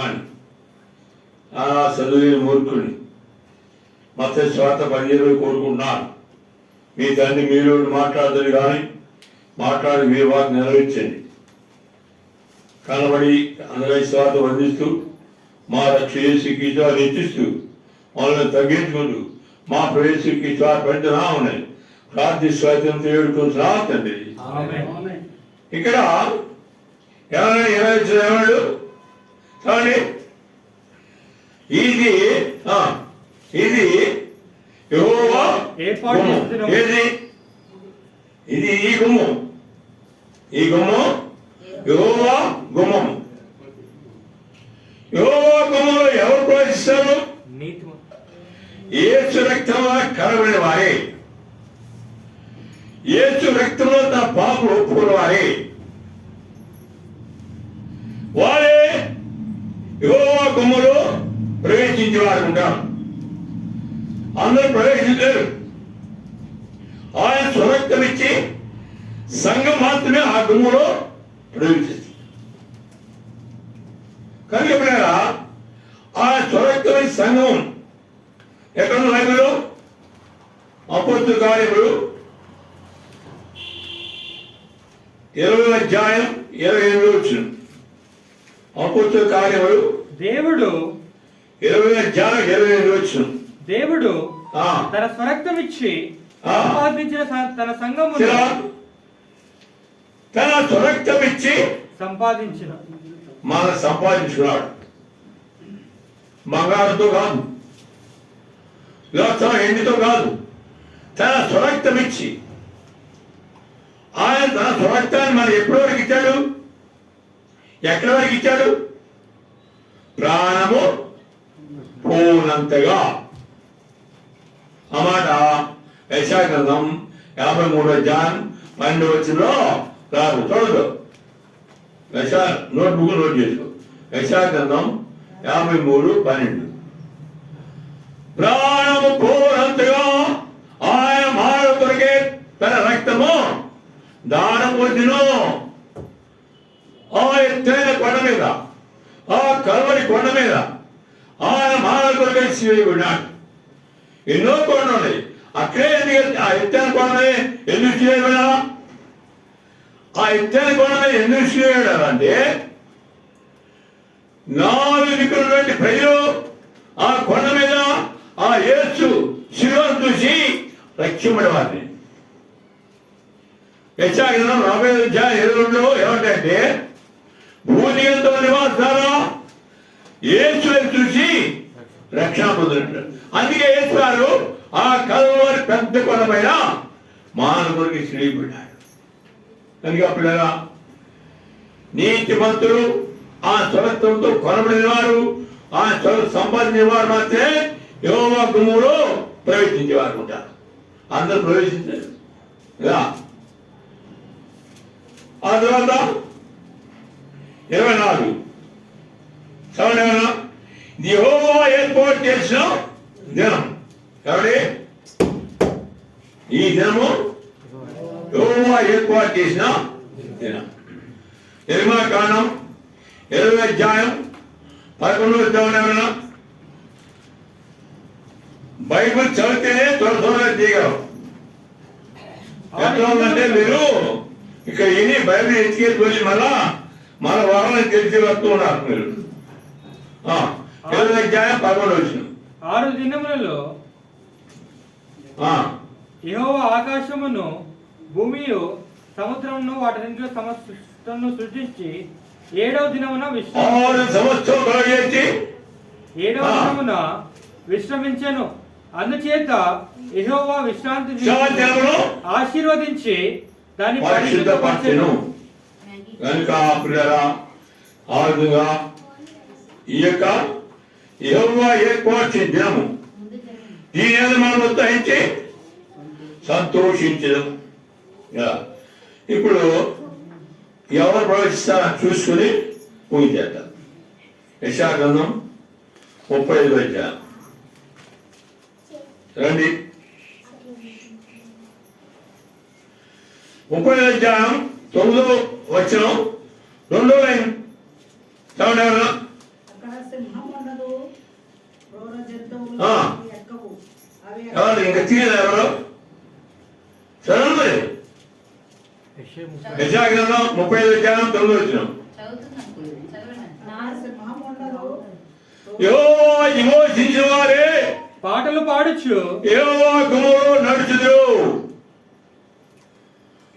అని చదువుని మూర్ఖుని మత స్వార్థ పనిచేయని కోరుకుంటున్నాను. మీ తండ్రి మీరు మాట్లాడదు కానీ మాట్లాడి మీ వారు నెరవేర్చండి. కనబడి అందరూ స్వార్థ బంధిస్తూ మా రక్షేసుకి హెచ్చిస్తూ వాళ్ళని తగ్గించుకుంటూ మా ప్రవేశకి పెంచునా ఉన్నాయి ప్రార్థిస్వాతంతో ఏడుకుంటున్నా తండ్రి. ఇక్కడ ఎవరైనా ఏమన్నాడు చూడండి, ఇది యెహోవా ఏది ఇది ఈ గుమ్మం యెహోవా గుమ్మం. యెహోవా గుమ్మంలో ఎవరు ప్రవేశిస్తారు? యేసు రక్తంలో కనబడిన వారే, యేసు రక్తంలో తన పాపలు ఒప్పుకున్న వారే, వారే యెహోవా గుమ్మలో ప్రవేశించే వారు ఉంటారు. అందరూ ప్రవేశించారు. ఆయన స్వరక్తం ఇచ్చి సంఘం మాత్రమే ఆ గుమ్మలో ప్రవేశిస్తుంది. కనుక ఎప్పుడైనా ఆ స్వరక్తమైన సంఘం ఎక్కడ బైబిల్లో అపోస్తలుల కార్యములు 20వ అధ్యాయం 28వ వచనం. అపోస్తలుల కార్యములు దేవుడు 20వ అధ్యాయం 28వ వచనం. దేవుడు తన స్వరక్తం ఇచ్చి సంపాదించిన తన సంఘమును తన స్వరక్తం ఇచ్చి సంపాదించుకున్నాడు. బంగారంతో కాదు, ఎండితో కాదు, తన స్వరక్తం ఇచ్చి. ఆయన తన స్వరక్తాన్ని మనం ఎప్పటి వరకు ఇచ్చాడు? ఎక్కడి వరకు ఇచ్చాడు? ప్రాణము పోనంతగా. అన్నమాట యెషయా గ్రంథం 53వ అధ్యాయం 12వ వచనంలో రాదు. చూడదు, నోట్బుక్ నోట్ చేసుకో. యెషయా గ్రంథం 53:12. ప్రాణము పోనంతగా ఆయన మానవ కొరకే తన రక్తము దానం పొందిను. ఆ ఎత్తైన కొండ మీద, ఆ కల్వరి కొండ మీద ఆయన మానవ కొరకే శివున్నాడు. ఎన్నో కొండలు ఉన్నాయి. అక్కడే ఆ ఎత్తైన కొండ ఎందుకు చేయబడా? ఆ ఎత్తైన కొండ మీద ఎందుకు చేయడాలంటే 4 దిక్కుల ప్రజలు ఆ కొండ మీద ఆ యేసు శిలువను చూసి రక్షింపడవారిని. యెషయా గ్రంథం 40:22 ఏమంటే భూదిగంతో నివాసారా యేసుని చూసి రక్షణ పొందినట్టు. అందుకే యేసు గారు ఆ కల్వరి పెద్ద కొండ పైన మానవుడికి శ్రీపడ్డాడు. కనుక పిల్లరా, నీతిమంతులు ఆ స్వరత్వంతో కొనబడిన వారు, ఆ స్వర సంపాదించిన వారు మాత్రమే యెహోవా గుమ్మలో ప్రవేశించేవారు ఉంటారు. అందరూ ప్రవేశించారు. ఆ తర్వాత 24 యెహోవా ఏర్పాటు చేసిన దినం. కాబట్టి ఈ దినము యెహోవా ఏర్పాటు చేసిన దినం. నిర్మాకాండం 20వ అధ్యాయం 11వ వచనం. బైబిల్ చదివితేనే త్వరగా చేయగలరు. ఎట్లా ఉందంటే మీరు ఇక్కడ ఇని బైబిల్ ఎత్తుకెళ్ళి మళ్ళా మన వారాన్ని తెలిసి వస్తూ ఉన్నారు మీరు. 20వ అధ్యాయం 11వ వచనం. 6 దినములలో యెహోవా ఆకాశమును భూమియు సముద్రమును వాటిలో సమస్తమును సృష్టించి 7వ దినమున విశ్రమించెను. అందుచేత యెహోవా విశ్రాంతి ఆశీర్వదించి దాన్ని పరిశుద్ధపరచెను. కనుక ఆ విధంగా ఈ యొక్క యెహోవా ఏర్పాటు చేసిన దినము దీని మనం ఉత్సహించి సంతోషించడం. ఇప్పుడు ఎవరు ప్రవేశిస్తారని చూసుకుని ముగించేద్దాం. యెషయా గ్రంథం 35వ అధ్యాయం రండి. 30వ అధ్యాయం 9వ వచనం 2వ లైన్ చదవండి. ఎవరు ఇంకా తీయదు ఎవరు చదవండి. యెషయా 35:9 యెహోవా విమోచించిన వారే పాటలు పాడొచ్చు యెహోవా గుమ్మలో నడుచుదురు.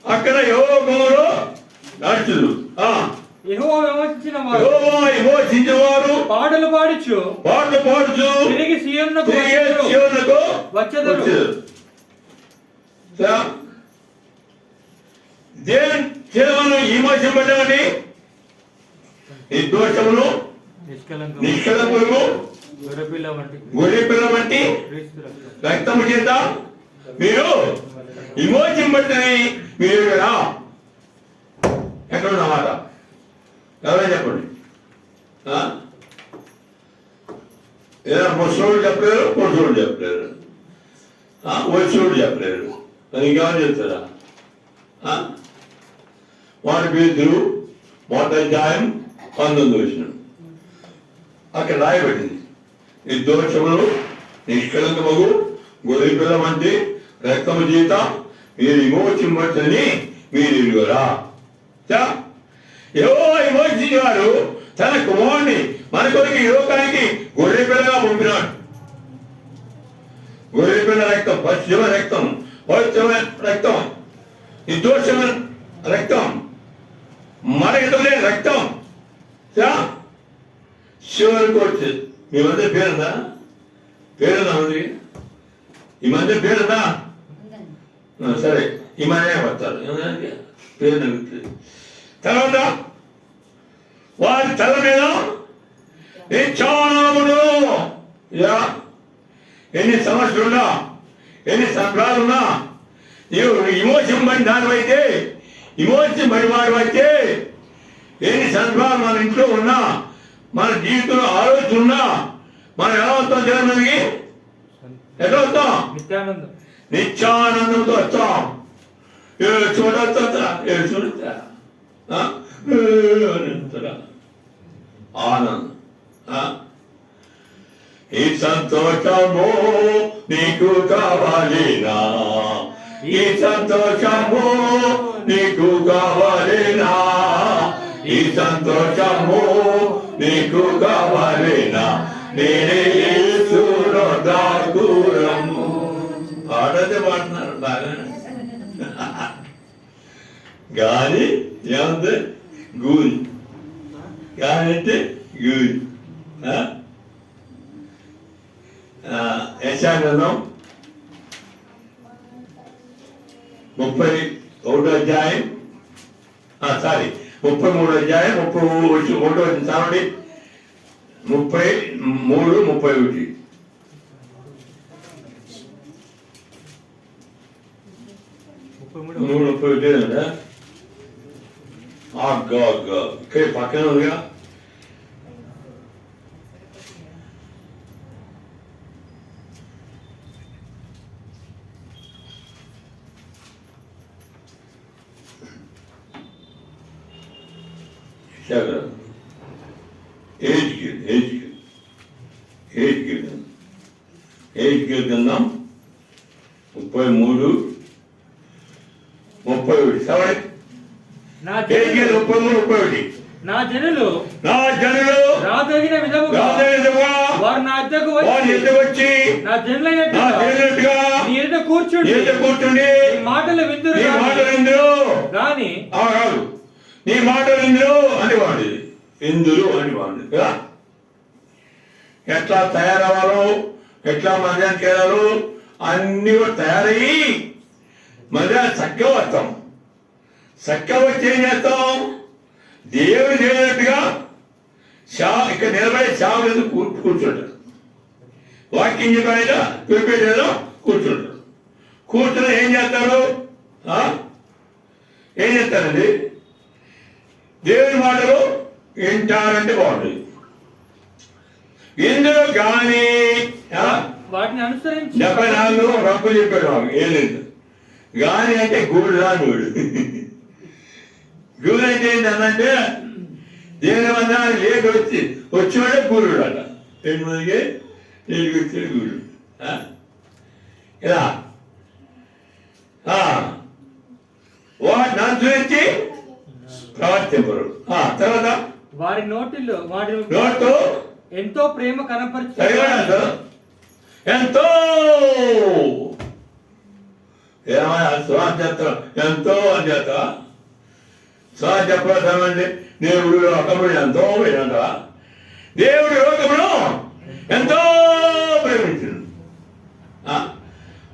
అక్కడ యెహోవా గుమ్మలో నడుచుదురు. యెహోవా విమోచించిన వారు యెహోవా విమోచించిన వారు పాటలు పాడొచ్చు పాటలు పాడుచు తిరిగి సీయోనునకు వచ్చెదరు. దేవుని చేతులను విమోచింపబడ్డామని నిర్దోషమును నిష్కలంకమును గొర్రెపిల్ల వంటి రక్తము చేత మీరు విమోచింపబడ్డని మీరు కదా ఎక్కడ ఉన్నమాట ఎవరైనా చెప్పండి. ఏదైనా ముసలోళ్ళు చెప్పలేరు, పొడుసోళ్ళు చెప్పలేరు, వచ్చోళ్ళు చెప్పలేరు, ఇంకెవరు చెప్తారా? వాడి పేరు 1:19 అక్కడ రాయబడింది. నిర్దోషములు నిష్కలంకమగు గొర్రెపిల్ల వంటి రక్తము చేత మీరు విమోచింపబడని మీరు ఎరుగరా? యెహోవా విమోచించేవాడు తన కుమారుని మన కొరకు ఈ లోకానికి గొర్రెపిల్లగా పంపినాడు. గొర్రెపిల్ల రక్తం, పశ్చిమైన రక్తం, పవిత్రమైన రక్తం, నిర్దోషమైన రక్తం, మరగతలే రక్తం. శివునికి వచ్చేది. మీ మధ్య పేరుందా? పేరుందా ఉంది? ఈ మధ్య పేరుందా? సరే, ఈ మధ్య వస్తారు పేరు నడుగుతుంది. తర్వాత వారి తల మీద నిత్యానమును ఎన్ని సమస్యలున్నా ఎన్ని సంక్రాలున్నా నీవు విమోచింపబడిన దానివైతే విమోచింపబడి వాడు అయితే ఎన్ని సంక్రాలు మన ఇంట్లో ఉన్నా మన జీవితంలో ఆలోచన ఉన్నా మనం ఎలా వస్తాం? జగన్కి ఎట్లా వస్తాం? నిత్యానందంతో వస్తాం. చూడొస్తా చూడొస్తా ఆనందం. ఈ సంతోషము నీకు కావాలినా? ఈ సంతోషము నీకు కావాలినా? ఈ సంతోషము నీకు కావాలినా? నేనే యేసులో దాగురము. పాడదే పాడుతున్నారు బాగా. గాలి ఏముంది? గూలి. గాలి అంటే గూలి. యెషయా 31 33 33 చావండి. 33 31 31 ఇక్కడ పక్కన ఉందిగా. ఏజ్ గ్రంథం 33 31 చదవండి. 33 నా జనులు రాదగిన విధముగా వారు నా వద్దకు వచ్చి నా జనులైనట్టుగా నీ ఎదుట కూర్చుండి మాటలు విందురు గాని నీ మాటలు ఇందురు అనేవాడు కదా. ఎట్లా తయారవ్వాలో ఎట్లా మధ్యాహ్నానికి వెళ్ళాలో అన్ని తయారయ్యి మధ్యాహ్నం చక్కగా వస్తాం. చక్కగా వచ్చి ఏం చేస్తాం? దేవుడు చేయనట్టుగా ఇక్కడ నిలబడి సేవ కూర్చుంటారు. వాక్యం చెప్పాక ప్రిపేర్ కూర్చుంటారు. కూర్చుని ఏం చేస్తారు? ఏం చేస్తారండి? దేవుని మాటలు వింటారంటే బాగుంటుంది. ఇందులో కానీ వాటిని అనుసరించి 74 రబ్బు చెప్పాడు మాకు. ఏం లేదు గాని అంటే గూడు రానుడు. గూడు అంటే ఏంటంటే దేవుని వల్ల లేక వచ్చేవాడే గూడు అట. 8 మందికి లేకి వచ్చాడు గూడు. ఇలా వాటిని అనుసరించి ప్రవర్తింపరు. తర్వాత వారి నోటితో ఎంతో ప్రేమ కనపరిచి ఎంతో ఏమైనా స్వామి చేస్తాం ఎంతో అని చేస్తా స్వామి చెప్పండి. దేవుడు లోకములు ఎంతో వినంట. దేవుడు లోకమును ఎంతో ప్రేమించింది.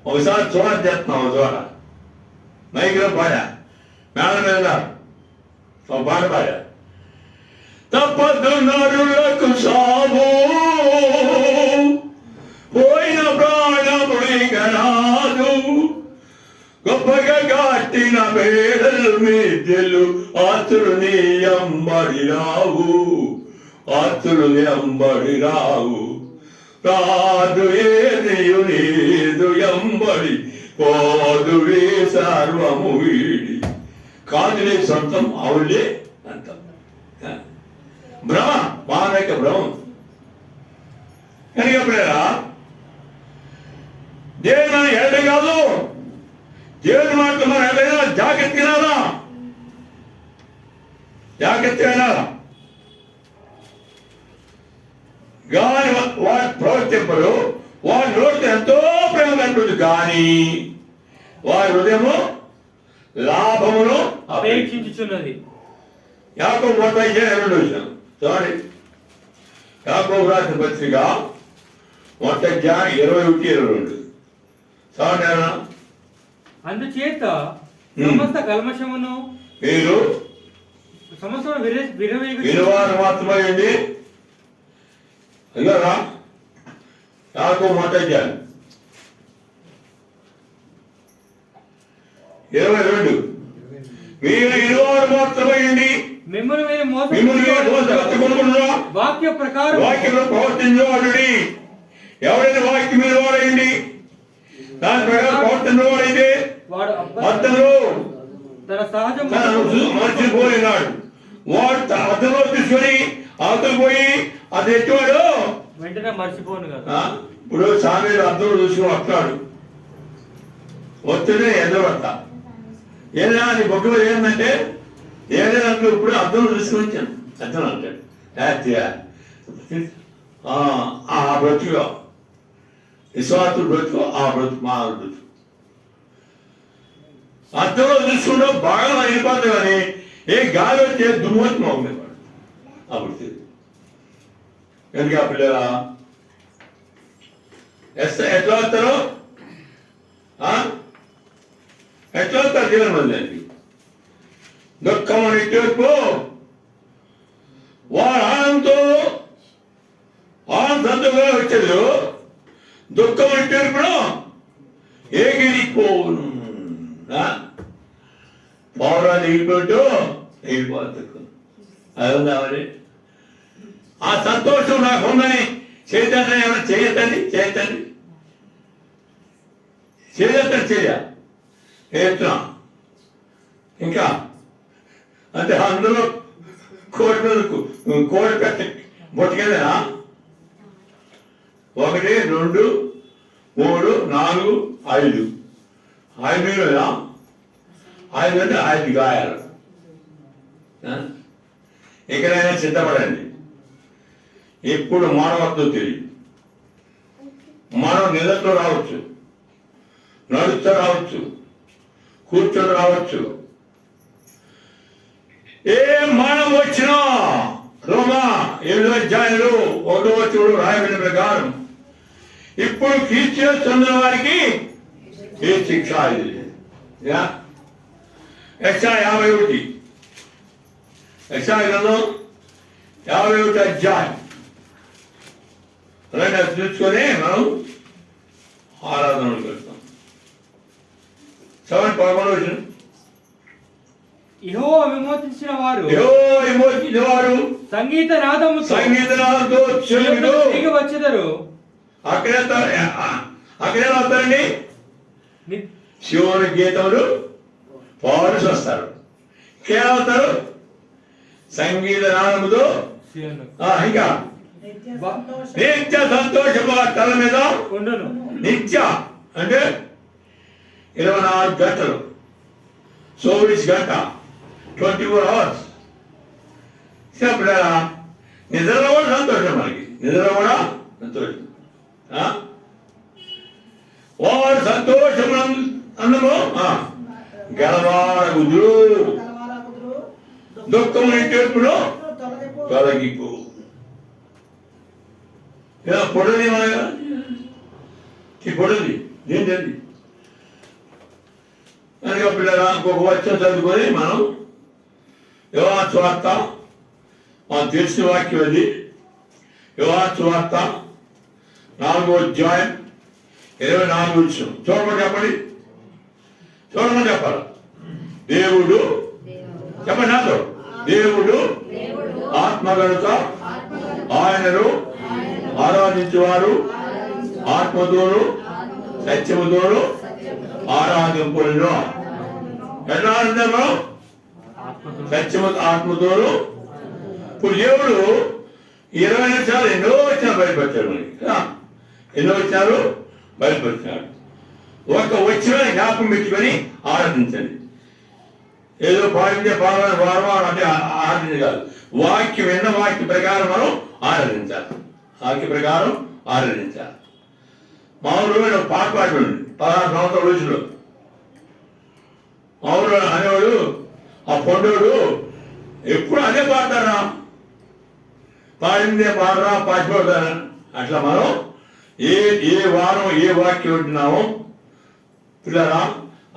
ఒకసారి చూడ చేస్తున్నాం ఒక చోట మైక్లో పాడా మేడ మీద ఒక పాట పాడా. తప్పదు నరులకు సాగు పోయిన ప్రాణముడిక రాదు గొప్పగా కట్టిన మేడలు మిద్దెలు ఆస్తులుని అంబడి రావు ఆస్తులుని అంబడి రావు రాదు ఏదియు నీదు ఎంబడి పోదుడి సర్వము వీడి కాదులే సొంతం అవులే అంటాం. భ్రమ మానవిక భ్రమం కనుక ప్రేరా దేవుడు మనం ఎడ కాదు. దేవుడి మాటలు మనం ఎడైనా జాగ్రత్తగా జాగ్రత్తగా గాని వారి ప్రవర్తింపరు. వారి నోటి ఎంతో ప్రేమ కనిపిస్తుంది కానీ వారి హృదయము లాభమును అపేక్షించుచున్నది. యాకోబు 1:2 సారీ యాకోబు రాసిన పత్రిక 1:21-22 సారీ. అందుచేత సమస్త కల్మషమును మీరు విలువారు మాత్రమే అండి. అయ్యారా యాకోబు 1:22 మీరు విలువారు మాత్రమే అండి. వాక్య ప్రకారం ప్రవర్తించేవాడు ఎవరైనా వాక్యం మీద వాడండి దాని ప్రకారం ప్రవర్తించేవాడైతే అతను తన సహజ మర్చిపోయినాడు. వాడు అతను తీసుకొని అతను పోయి అది ఎట్టువాడు వెంటనే మర్చిపోను కదా. ఇప్పుడు సామీలు అర్థం చూసుకుని వస్తాడు వస్తేనే ఎదురుపడతా ఏదైనా నీ బొగ్గు ఏంటంటే ఏదైనా ఇప్పుడు అర్థం చూసుకుని వచ్చాను అర్థం అంటాడు ఆ బ్రతుకు విశ్వాసుడు బ్రతుకు ఆ బ్రతుకు మా బ్రతుకు అర్థంలో చూసుకుంటూ బాగా అయిపోతుంది కానీ ఏ గాలి వచ్చే దుమ్మొచ్చి మోగలేవాడు అప్పుడు కనుక పిల్లల ఎట్లా వస్తారు ఎట్లా వస్తారు జీవన మందికి దుఃఖం అని తీర్పు వారు ఆనందంగా వచ్చారు. దుఃఖం అని తీర్పును ఎగిరిపోను పౌరాలు ఎగిరిపోతూ ఎగిరిపోతుంది. అది ఉందామని ఆ సంతోషం నాకు ఉందని చైతన్యం ఏమైనా చేయతండి చేస్తున్నా ఇంకా అంటే అందులో కోడి పెట్టి బొట్టుకెళ్ళా 1 2 3 4 5 5 అంటే 5 గాయాలు. ఎక్కడైనా సిద్ధపడండి. ఇప్పుడు మానవత్వం తెలియదు. మనం నిలతో రావచ్చు, నడుస్తూ రావచ్చు, కూర్చొని రావచ్చు. ఏ మానవ వచ్చినా రోమా 7:1 రాయబడిన ప్రకారం ఇప్పుడు క్రీస్తు చెందిన వారికి ఏ శిక్ష ఇది యెషయా 51 అధ్యాయం అలాగే చూసుకొని మనం ఆరాధనలు పెడతాం. 11 యెహోవా విమోచించిన వారు సంగీత నాదముతో తిరిగి వచ్చెదరు. అక్కడే వస్తారండి. శివుని గీతములు పాడుతూ వస్తారు. కేవతారు సంగీత నాదముతో ఇంకా నిత్య సంతోషము తల మీద ఉండును. నిత్య అంటే 24 గంటలు, 24 గంట, 24 hours. పిల్లరా నిద్రలో కూడా సంతోషం, మనకి నిద్రలో కూడా సంతోషం. వాడు సంతోషం అన్నము గెలవారగుదురు, దుఃఖం ఇంటేపుడు తొలగిపు. పొడది పొడది ఏంటండి కనుక పిల్లరా ఇంకొక వచ్చం చదువుకొని మనం యోహాను సువార్త, మనం తెలిసిన వాక్యం అది. యోహాను సువార్త 4వ అధ్యాయం 24 వచనం చూడమని చెప్పండి, చూడమని చెప్పాలి. దేవుడు చెప్పండి నాతో, దేవుడు ఆత్మ గనుక ఆయనను ఆరాధించేవారు ఆత్మతోను సత్యముతోను ఆరాధింపులను. ఎట్లా ఆరాధించాము? సత్యము ఆత్మతోను. ఇప్పుడు దేవుడు 20 నిమిషాలు ఎన్నో వచ్చినారు బయటపరిచాడు మనకి, ఎన్నో వచ్చినారు బయటపరిచాడు. ఒక వచ్చిన జ్ఞాపకం పెట్టుకొని ఆరాధించండి. ఏదో పాడించే పాడని వారం అంటే ఆరాధించ కాదు, వాక్యం విన్న వాక్య ప్రకారం మనం ఆరాధించాలి, వాక్య ప్రకారం ఆరాధించాలి. మామూలు పాట పాడుకోండి 16 సంవత్సరాల వయసులో మామూలు అనేవాడు, ఆ పొండోడు ఎప్పుడు అదే పాడతారా, పాడిందే పాడరా పాడిపోతారా. అట్లా మనం ఏ వారం ఏ వాక్యం వింటున్నామో పిల్లరా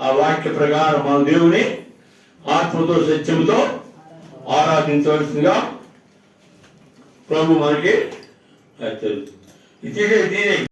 ఆ వాక్య ప్రకారం మన దేవుని ఆత్మతో సత్యముతో ఆరాధించవలసిందిగా ప్రభు మనకి ఇది